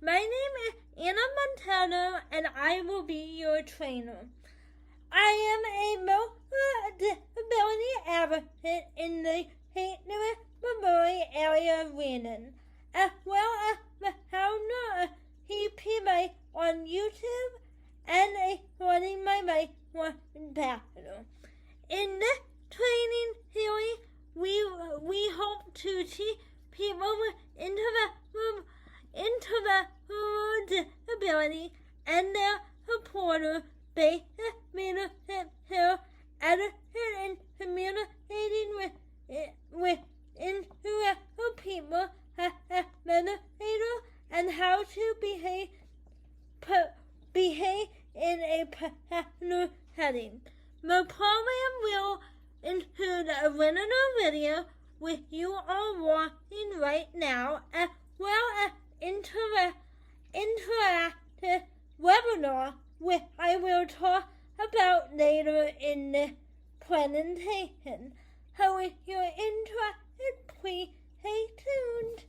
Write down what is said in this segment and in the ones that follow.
My name is Anna Montano, and I will be your trainer. I am a disability advocate in the St. Louis, Missouri area of Reading, as well as the founder of CPMA on YouTube and a Running My Life One ambassador. In this training series, we hope to teach people with intellectual disability and their supporters basic leadership skills, educating and communicating with intellectual people as administrators, and how to behave in a professional setting. The program will include a webinar video with you all watching right now, as well as interactive webinar, which I will talk about later in the presentation. So if you're interested, please stay tuned.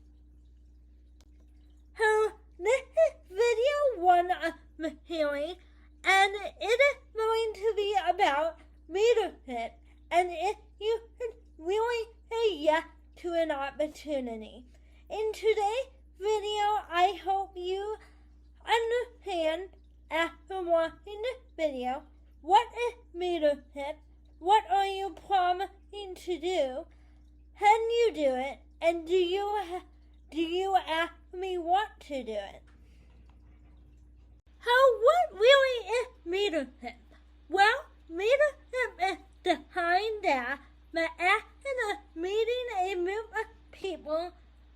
So this is video 1 of the series, and it is going to be about leadership, and if you could really say yes to an opportunity. In today's video, I hope you understand, after watching this video, what is leadership, what are you promising to do, can you do it, and do you actually want to do it? So what really is leadership? Well, leadership is defined as the action of leading a group of people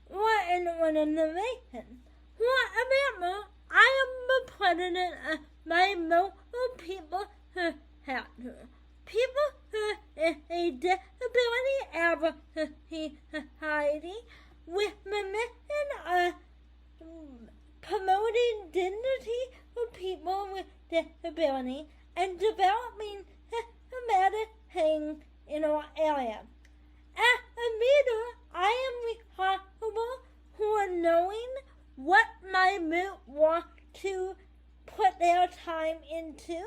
or an organization. For example, I am the president of my local people who have People who is a disability advocacy society with the mission of promoting dignity for people with disability and developing systematic change in our area. As a leader, I am responsible for knowing what my group wants to put their time into.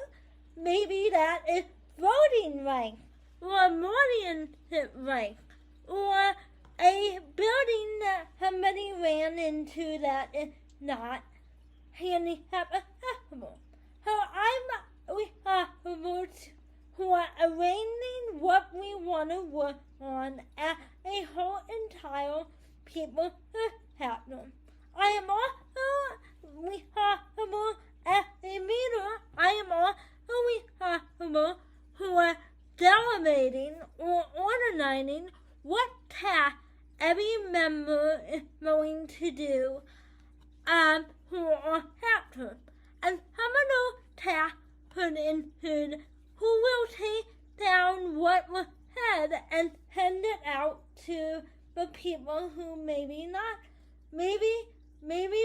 Maybe that is voting rights, or guardianship rights, or a building that somebody ran into that is not handicap accessible. So I'm responsible for arranging what we want to work on as a whole entire people spectrum. I am also responsible as a leader. I am also responsible for delegating or organizing what task every member is going to do for our chapter. And some of those tasks could include who will take down what was said and send it out to the people who maybe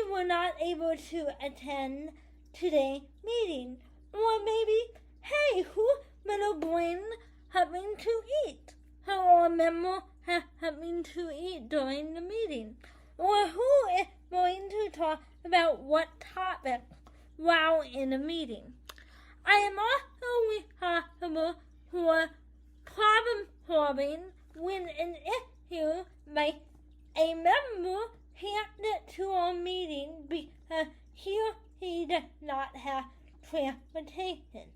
were not able to attend today's meeting. Or maybe, hey, who's gonna bring something to eat? So our member has something to eat during the meeting. Or who is going to talk about what topic while in a meeting. I am also responsible for problem solving when an issue like a member can't get to our meeting because he or she does not have transportation.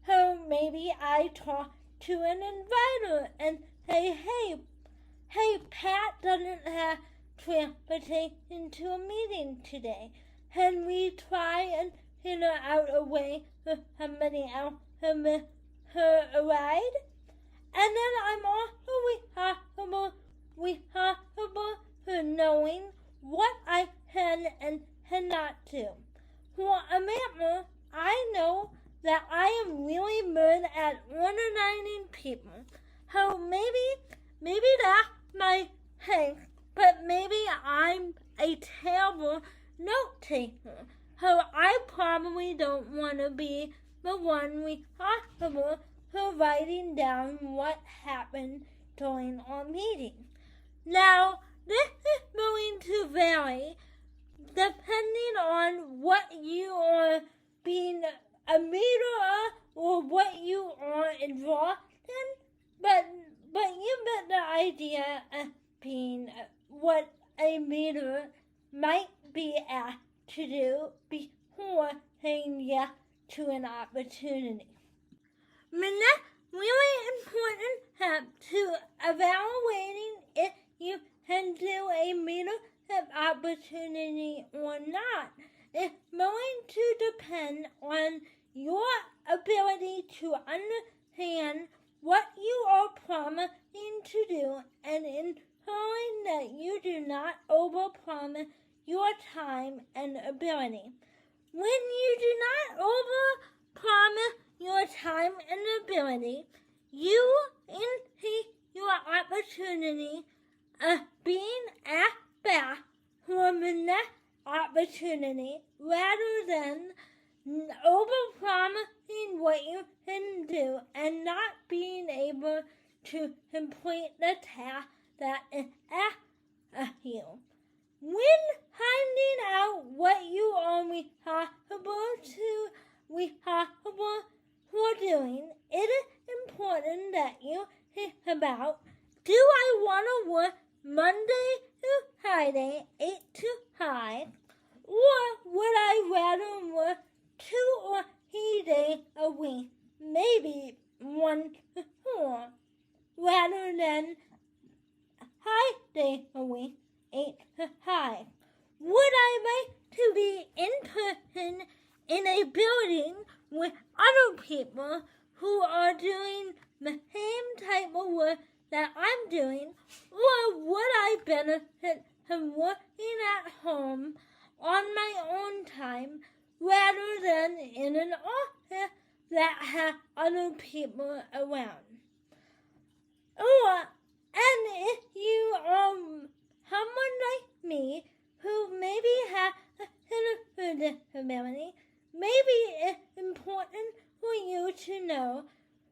So maybe I talk to an inviter and say, hey, Pat doesn't have transportation to a meeting today. Can we try and figure out a way for somebody else to miss her ride? And then I'm also responsible for knowing what I can and cannot do. For example, I know that I am really good at organizing people. So maybe that's my thing, but maybe I'm a terrible note taker. So I probably don't want to be the one responsible for writing down what happened during our meeting. Now, this is going to vary depending on what you are being a leader of or what you are involved in, but you get the idea of being what a leader might be asked to do before saying yes to an opportunity. And that's really important step to evaluating if you can do a leadership opportunity or not. It's going to depend on your ability to understand what you are promising to do and ensuring that you do not overpromise your time and ability. When you do not overpromise your time and ability, you increase your opportunity of being asked back for the next opportunity rather than overpromising what you can do and not being able to complete the task that is asked of you. When finding out what you are responsible for doing, it is important that you think about, do I want to work Monday to Friday, 8 to 5, or would I rather work 2 or 3 days a week, maybe 1 to 4, rather than 5 days a week, 8 to 5? Would I like to be in person in a building with other people who are doing the same type of work that I'm doing, or would I benefit from working at home on my own time rather than in an office that has other people around? And if you are someone like me who maybe has a physical disability, maybe it's important for you to know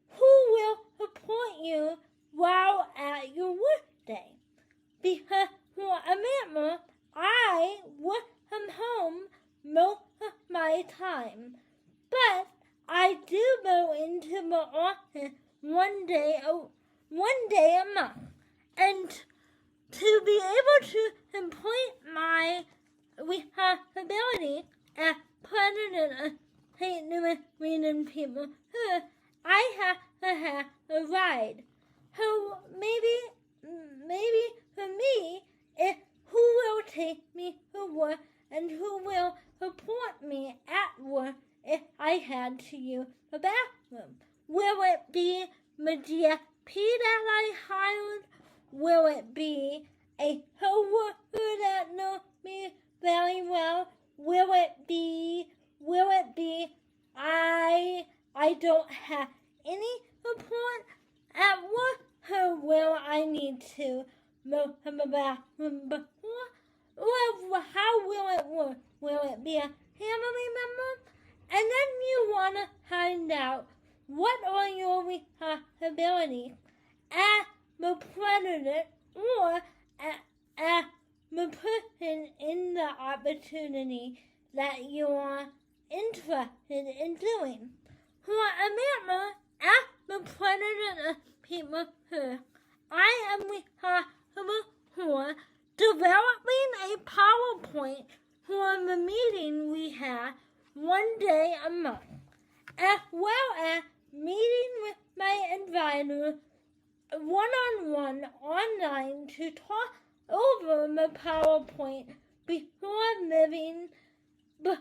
who will support you while at your workday. Because for example, I work from home most of my time, but I do go into the office one day a month, and to be able to complete my responsibility as president of St. Louis Region People First, I have to have a ride. So maybe for me, it's who will take me to work and who will support me at work if I had to use the bathroom. Will it be the GSP that I hired? Will it be a coworker that knows me very well? Will it be I don't have any support at work? Or will I need to go to the bathroom before? Or how will it work? Will it be a family member? And then you want to find out what are your responsibilities as the president or as the person in the opportunity that you are interested in doing. For example, as the president of People First, I am responsible for developing a PowerPoint for the meeting we have one day a month, as well as meeting with my advisor one-on-one online to talk over the PowerPoint before moving the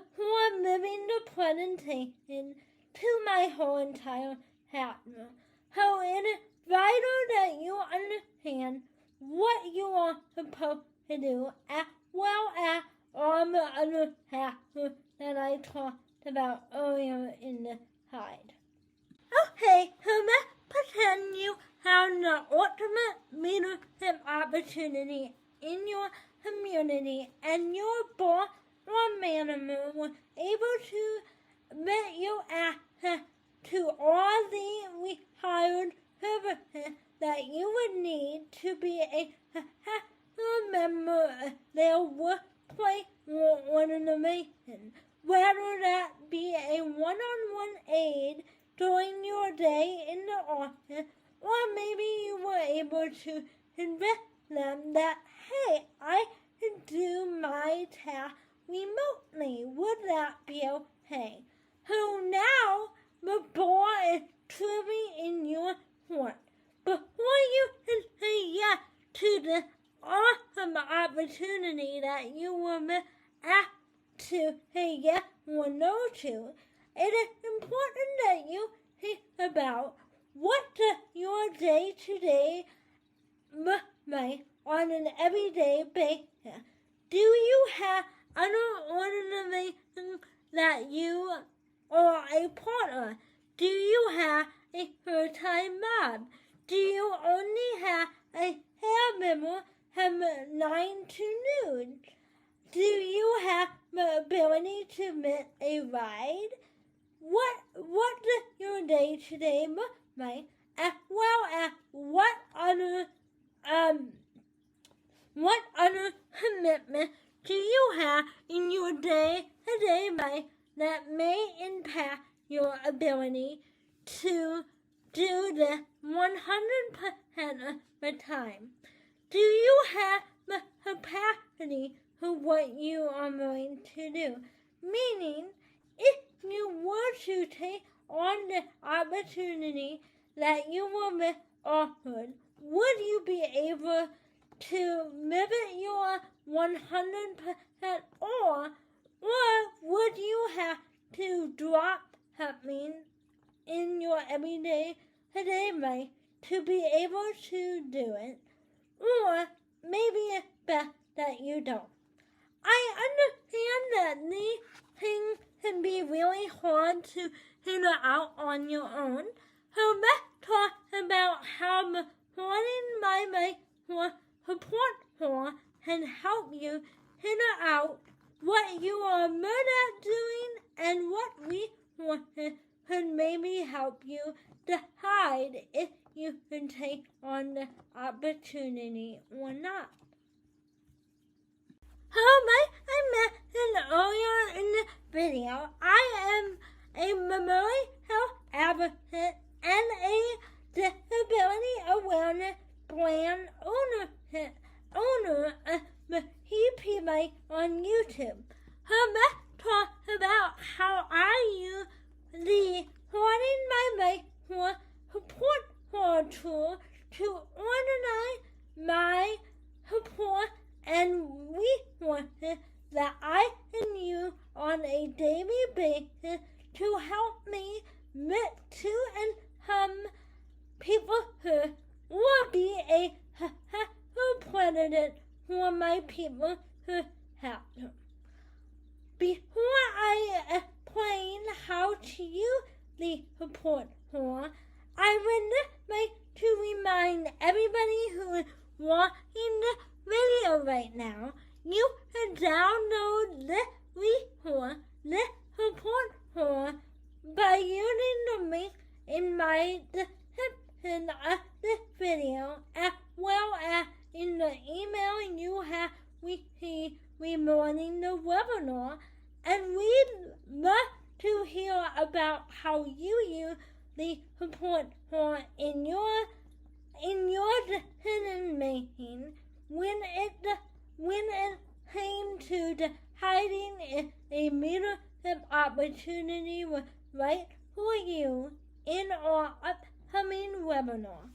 presentation to my whole entire partner. So it is vital that you understand what you are supposed to do, as well as all the other factors that I talked about earlier in the slide. Okay, so let's pretend you have the ultimate leadership opportunity in your community and your boss or manager was able to let you access to all the required services that you would need to be a successful member of their workplace or information, whether that be a one-on-one aid during your day in the office, or maybe you were able to convince them that, hey, I can do my task remotely. Would that be okay? So now the ball is truly in your court. Before you can say yes to this awesome opportunity that you were asked to say yes or no to, it is important that you think about what does your day-to-day look like on an everyday basis. Do you have other organizations that you are a part of? Do you have a full-time job? Do you only have a caregiver from 9 to noon? Do you have the ability to miss a ride? What does your day-to-day look like, as well as what other commitments do you have in your day-to-day life that may impact your ability to do this 100% of the time? Do you have the capacity for what you are going to do? Meaning, if you were to take on the opportunity that you were offered, would you be able to limit your 100% or would you have to drop something in your everyday life to be able to do it? Or maybe it's best that you don't. I understand that these things can be really hard to figure out on your own. So let's talk about how the Supporting My Life for Support for can help you figure out what you are good at doing and what resources could maybe help you decide if you can take on the opportunity or not. Like I mentioned earlier in the video, I am a memory health advocate and a disability awareness brand owner of the EP Life on YouTube. So let's talk about how I use the Supporting My Life for Support tool to organize my support and resources that I can use on a daily basis to help me meet to and from people who will be a successful president for my people who help them. Before I explain how to use the support tool, I would just like to remind everybody who is watching this video right now, you can download this resource, this support tool, by using the link in my description of this video, as well as in the email you have received regarding the webinar, and we'd love to hear about how you use the support tool in your decision making when it came to deciding if a leadership opportunity was right for you in our upcoming webinar.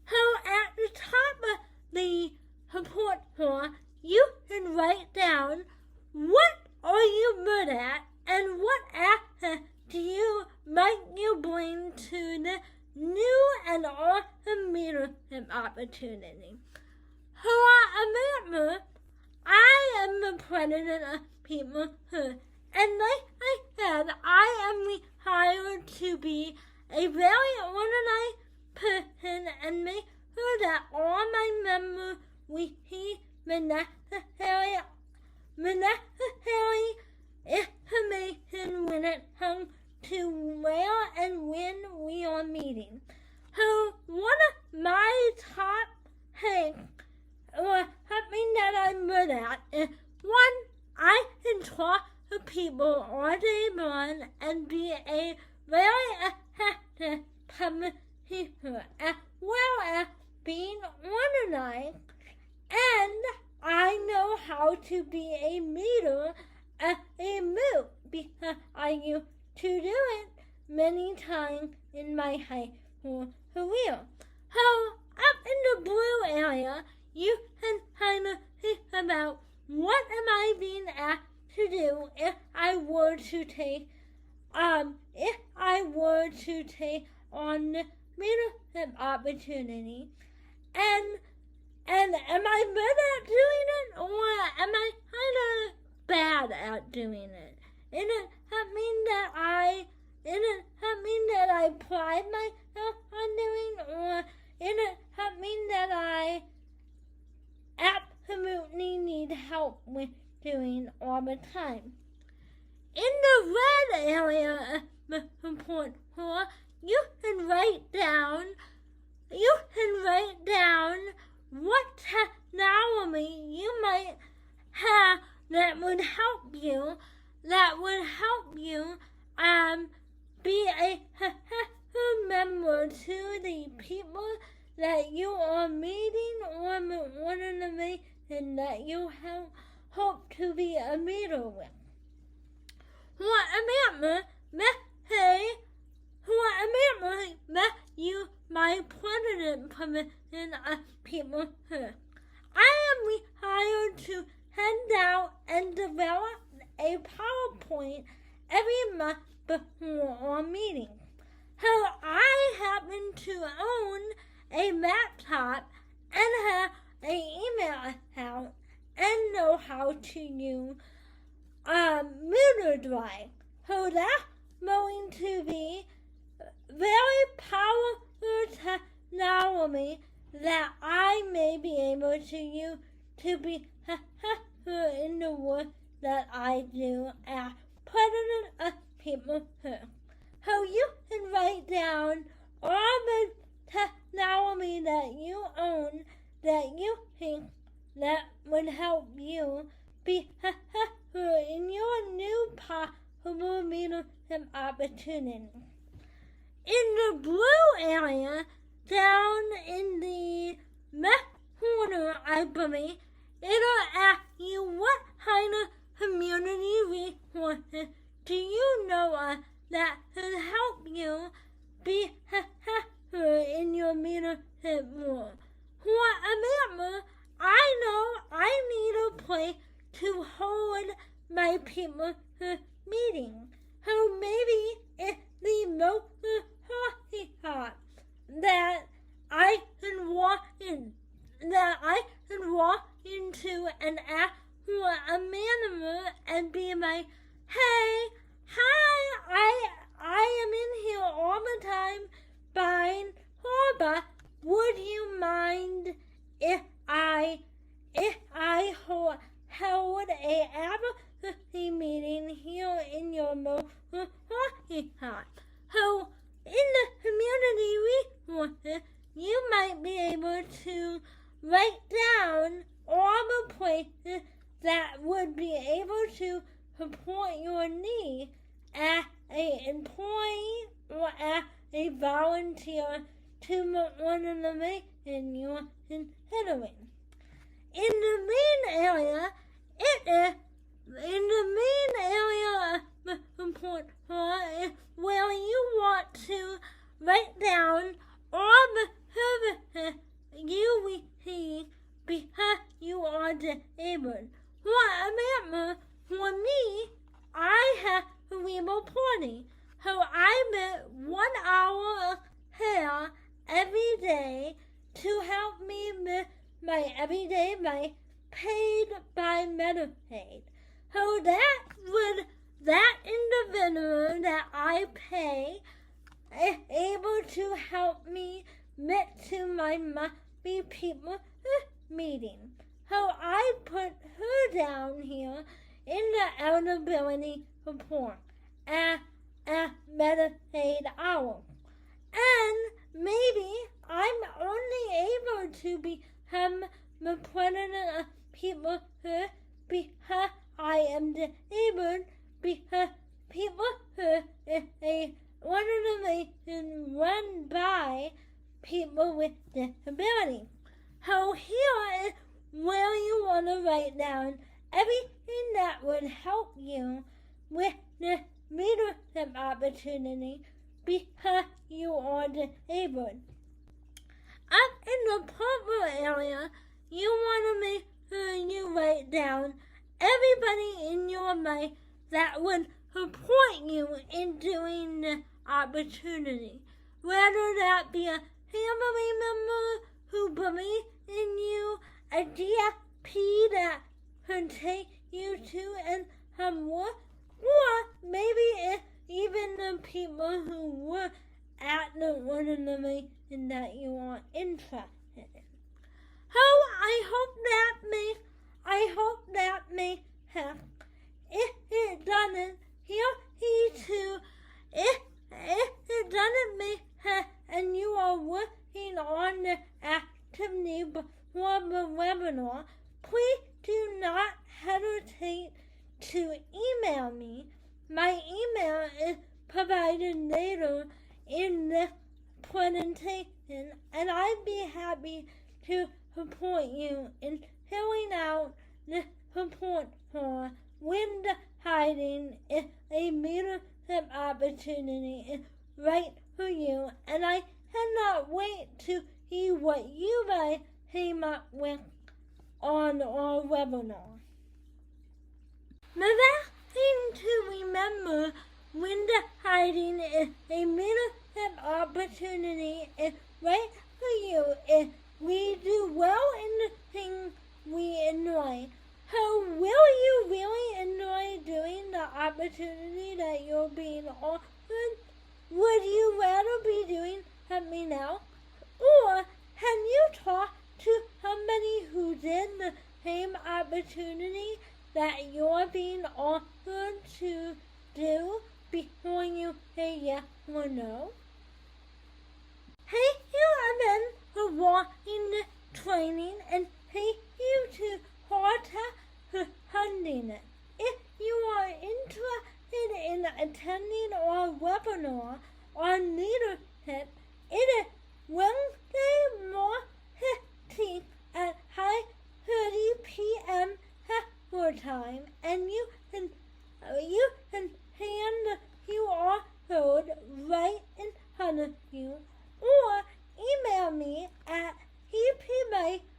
So at the top of the support tool, you can write down what are you good at and what aspects do you like you bring to the new and awesome leadership opportunity. However, I am the president of People Who, and like I said, I am required to be a very organized person and make sure that all my members receive the necessary information when it comes to where and when we are meeting. So one of my top things, or something that I'm good at, is one, I can talk people are able and be a very effective public speaker as well as being organized. And I know how to be a leader at a move because I used to do it many times in my high school career. So up in the blue area, you can kind of think about what am I being asked to do if I were to take on the leadership opportunity, and am I good at doing it, or am I kind of bad at doing it? Does that mean that I pride myself on doing, or does that mean that I absolutely need help with doing all the time? In the red area of the report floor, you can write down what technology you might have that would help you be a successful member to the people that you are meeting or the organization that you hope to be a leader with. For example, let's use my president position as people here. I am required to hand out and develop a PowerPoint every month before our meeting. So I happen to own a laptop and have an email account and know how to use Moodle Drive. So that's going to be very powerful technology that I may be able to use to be successful in the work that I do as president of people here. So you can write down all the technology that you own that you think that would help you be successful in your new possible leadership opportunity. In the blue area, down in the left corner, I believe, it'll ask you what kind of community resources do you know of that can help you be successful in your leadership role. For example, I know I need a place to hold my people meeting. So maybe it's the local coffee shop that I can walk into and ask for a manager and be like, hey, hi, I am in here all the time buying Starbucks. Would you mind if I held a advocacy meeting here in your local coffee shop? So in the community resources, you might be able to write down all the places that would be able to support your needs as an employee or as a volunteer to the organization you're considering. In the main area of the report is where you want to write down all the services you receive because you are disabled. For example, for me, I have cerebral palsy, so I get 1 hour of care every day to help me with my everyday life, paid by Medicaid. So that individual that I pay is able to help me get to my monthly people meeting. So I put her down here in the eligibility report as Medicaid hours. And maybe I'm only able to become the president of people because I am disabled because people who want to run by people with disabilities. So here is where you want to write down everything that would help you with this leadership opportunity because you are disabled. Up in the purple area, you want to make sure you write down everybody in your life that would support you in doing the opportunity. Whether that be a family member who believes in you, a DFP that could take you to and from work, or maybe it's even the people who work at the organization that you are interested in. So I hope that makes sense. If it doesn't, if it doesn't make sense and you are working on the activity before the webinar, please do not hesitate to email me. My email is provided later in this presentation, and I'd be happy to support you in filling out the support form when deciding if a leadership opportunity is right for you, and I cannot wait to see what you guys came up with on our webinar. The last thing to remember when deciding if a leadership opportunity is right for you is we do well in the things we enjoy. So will you really enjoy doing the opportunity that you're being offered? Would you rather be doing something else? Or can you talk to somebody who did the same opportunity that you're being offered to do before you say yes or no? Thank you again for watching the training, and thank you to Horta for funding it. If you are interested in attending our webinar on leadership, it is Wednesday, March 15th at 5:30 p.m. Central Time, and you can scan the QR code right in front of you, or email me at epyt@gmail.com.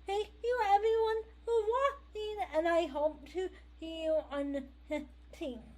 Thank you everyone for watching, and I hope to see you on the 15th.